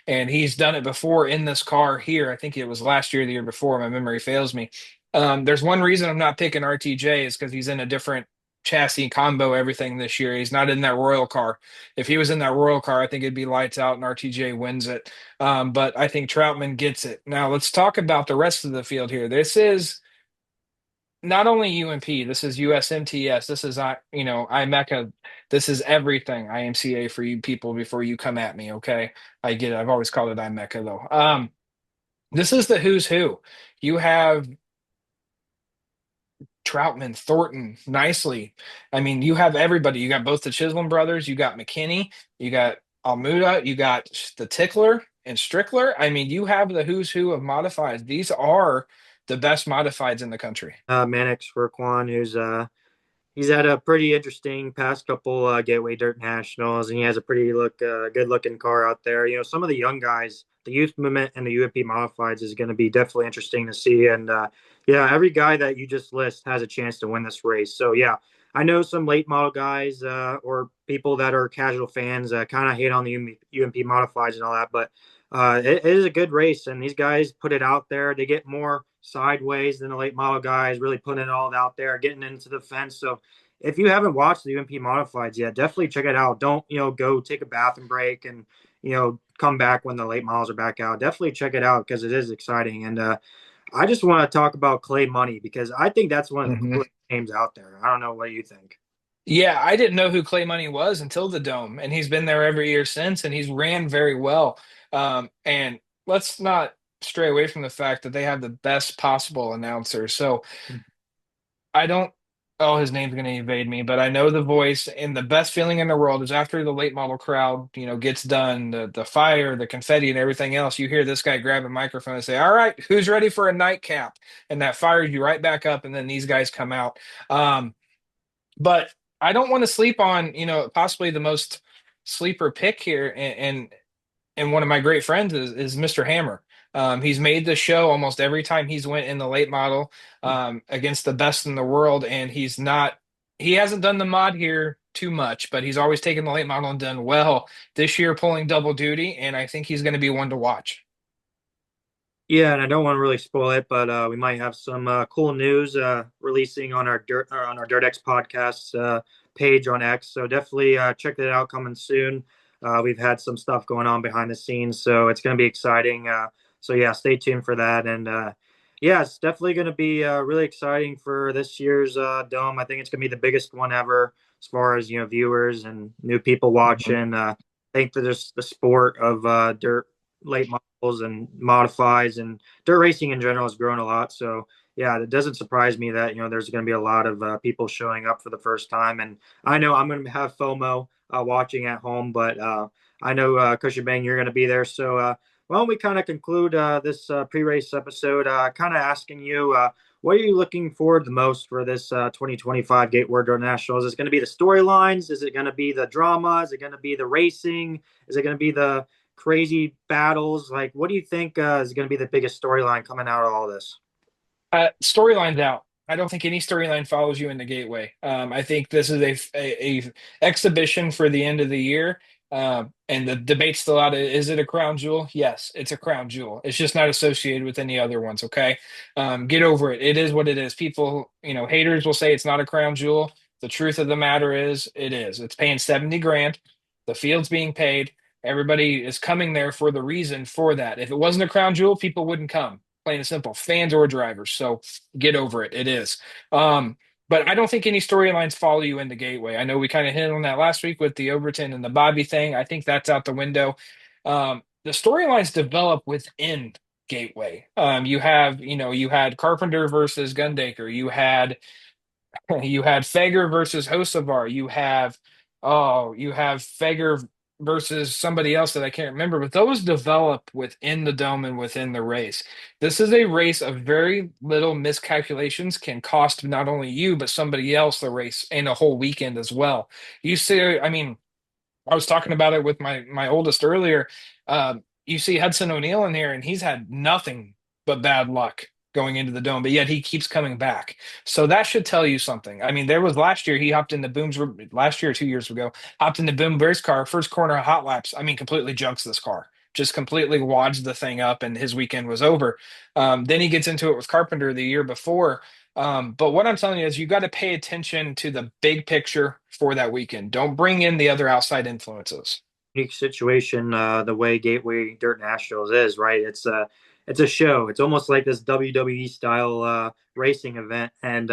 and he's done it before in this car here. I think it was last year, or the year before. My memory fails me. There's one reason I'm not picking RTJ is because he's in a different chassis combo everything this year. He's not in that Royal car. If he was in that Royal car, I think it'd be lights out and RTJ wins it. But I think Troutman gets it. Now let's talk about the rest of the field here. This is not only UMP, this is USMTS, this is IMECA, this is everything IMCA for you people before you come at me, okay? I get it. I've always called it IMECA though. This is the who's who. You have Troutman, Thornton, nicely. I mean, you have everybody. You got both the Chisholm brothers, you got McKinney, you got Almuda, you got the Tickler and Strickler. I mean, you have the who's who of modifieds. These are the best modifieds in the country. Mannix for Quan, who's he's had a pretty interesting past couple Gateway Dirt Nationals, and he has a pretty good looking car out there. Some of the young guys, the youth movement and the UMP modifieds is going to be definitely interesting to see. And yeah, every guy that you just list has a chance to win this race. So yeah, I know some late model guys or people that are casual fans kind of hate on the UMP modifieds and all that, but it is a good race, and these guys put it out there. They get more sideways than the late model guys, really putting it all out there, getting into the fence. So if you haven't watched the UMP modifieds yet, definitely check it out. Don't go take a bathroom break and come back when the late models are back out. Definitely check it out because it is exciting. And I just want to talk about Clay Money because I think that's one of the Mhm. coolest names out there. I don't know what you think. Yeah, I didn't know who Clay Money was until the Dome, and he's been there every year since, and he's ran very well. And let's not stray away from the fact that they have the best possible announcer. So I don't, oh, his name's going to evade me, but I know the voice, and the best feeling in the world is after the late model crowd, gets done, the fire, the confetti, and everything else. You hear this guy grab a microphone and say, "All right, who's ready for a nightcap?" And that fires you right back up, and then these guys come out. But I don't want to sleep on, possibly the most sleeper pick here, and one of my great friends is Mr. Hammer. He's made the show almost every time he's went in the late model against the best in the world, and he hasn't done the mod here too much, but he's always taken the late model and done well this year, pulling double duty, and I think he's going to be one to watch. Yeah, and I don't want to really spoil it, but we might have some cool news releasing on our Dirt X podcast page on X. So definitely check that out coming soon. We've had some stuff going on behind the scenes, so it's going to be exciting. So yeah, stay tuned for that. And yeah, it's definitely going to be really exciting for this year's Dome. I think it's going to be the biggest one ever as far as viewers and new people Mhm. watching. I think that there's the sport of dirt late models and modifies and dirt racing in general has grown a lot. So yeah, it doesn't surprise me that there's going to be a lot of people showing up for the first time. And I know I'm going to have FOMO watching at home, but I know CushnBangn, you're going to be there. So why don't we kind of conclude this pre-race episode, kind of asking you. What are you looking forward the most for this 2025 Gateway Dirt Nationals? Is it going to be the storylines? Is it going to be the drama? Is it going to be the racing? Is it going to be the crazy battles? Like, what do you think is going to be the biggest storyline coming out of all this? Storylines out. I don't think any storyline follows you in the gateway. I think this is a exhibition for the end of the year. And the debate's still out. Is it a crown jewel? Yes, it's a crown jewel. It's just not associated with any other ones. Okay. Get over it. It is what it is. People, haters will say it's not a crown jewel. The truth of the matter is, it is. It's paying 70 grand. The field's being paid. Everybody is coming there for the reason for that. If it wasn't a crown jewel, people wouldn't come, plain and simple, fans or drivers. So get over it. It is. Um, but I don't think any storylines follow you in the gateway. I know we kind of hit on that last week with the Overton and the Bobby thing. I think that's out the window. The storylines develop within gateway. You had Carpenter versus Gundaker. You had Fager versus Hocevar. You have Fager versus somebody else that I can't remember, but those develop within the dome and within the race. This is a race of very little miscalculations can cost not only you, but somebody else the race and a whole weekend as well. You see, I mean, I was talking about it with my oldest earlier. You see Hudson O'Neal in here, and he's had nothing but bad luck going into the dome, but yet he keeps coming back. So that should tell you something. I mean, there was last year he hopped into Boom's last year, 2 years ago, hopped into Boom Bear's car, first corner hot laps. I mean, completely junks this car. Just completely wads the thing up, and his weekend was over. Then he gets into it with Carpenter the year before. But what I'm telling you is you got to pay attention to the big picture for that weekend. Don't bring in the other outside influences. Unique situation, the way Gateway Dirt Nationals is, right? It's a show. It's almost like this WWE style racing event, and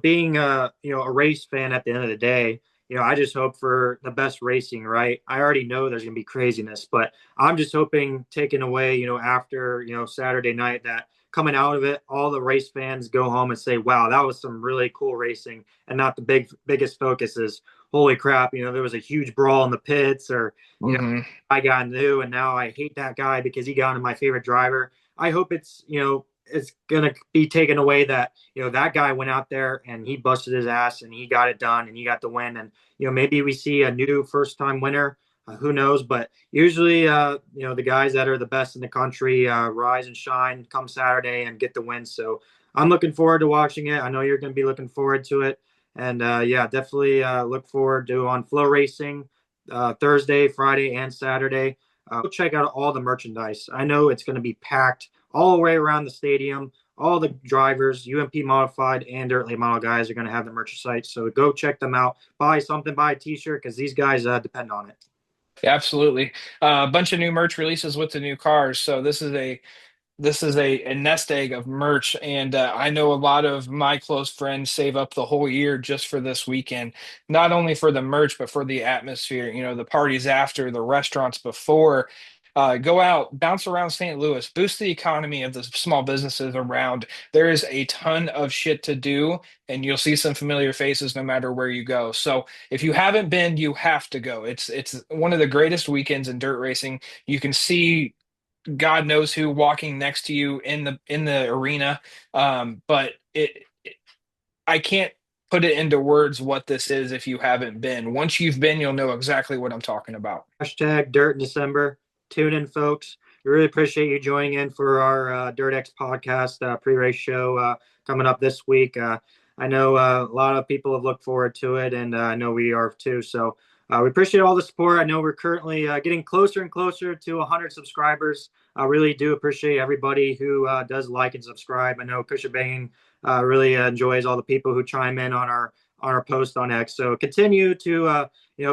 being a race fan at the end of the day, I just hope for the best racing, right? I already know there's gonna be craziness, but I'm just hoping, taking away, after Saturday night, that coming out of it, all the race fans go home and say, "Wow, that was some really cool racing," and not the biggest focus is, "Holy crap, there was a huge brawl in the pits," or you know, Hmm. I got new and now I hate that guy because he got into my favorite driver. I hope it's gonna be taken away that that guy went out there and he busted his ass and he got it done and he got the win. And maybe we see a new first time winner. Who knows? But usually, the guys that are the best in the country rise and shine come Saturday and get the win. So I'm looking forward to watching it. I know you're going to be looking forward to it. And yeah, definitely look forward to on Flow Racing Thursday, Friday, and Saturday. Go check out all the merchandise. I know it's going to be packed all the way around the stadium. All the drivers, UMP modified and dirt late model guys are going to have the merchandise. So go check them out. Buy something, buy a T-shirt because these guys depend on it. Absolutely. A bunch of new merch releases with the new cars. So this is a nest egg of merch, and I know a lot of my close friends save up the whole year just for this weekend, not only for the merch but for the atmosphere. The parties after, the restaurants before. Go out, bounce around St. Louis, boost the economy of the small businesses around. There is a ton of shit to do, and you'll see some familiar faces no matter where you go. So if you haven't been, you have to go. It's one of the greatest weekends in dirt racing. You can see God knows who walking next to you in the arena. But I can't. put it into words what this is if you haven't been. Once you've been, you'll know exactly what I'm talking about. Hashtag Dirt in December. Tune in, folks. We really appreciate you joining in for our Dirt X podcast pre-race show coming up this week. I know a lot of people have looked forward to it, and I know we are too. So we appreciate all the support. I know we're currently getting closer and closer to 100 subscribers. I really do appreciate everybody who does like and subscribe. I know CushnBangn really enjoys all the people who chime in on our post on X. So continue to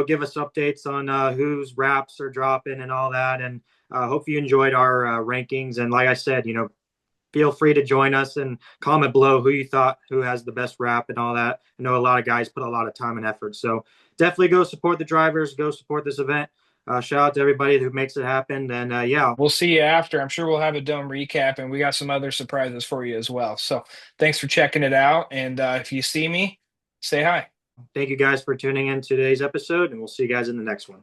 give us updates on whose wraps are dropping and all that. And hope you enjoyed our rankings. And like I said, feel free to join us and comment below who you thought who has the best wrap and all that. I know a lot of guys put a lot of time and effort. So definitely go support the drivers, go support this event. Shout out to everybody who makes it happen. And yeah, We'll see you after. I'm sure we'll have a dome recap, and we got some other surprises for you as well. So thanks for checking it out. And if you see me, say hi. thank you guys for tuning in to today's episode, and we'll see you guys in the next one.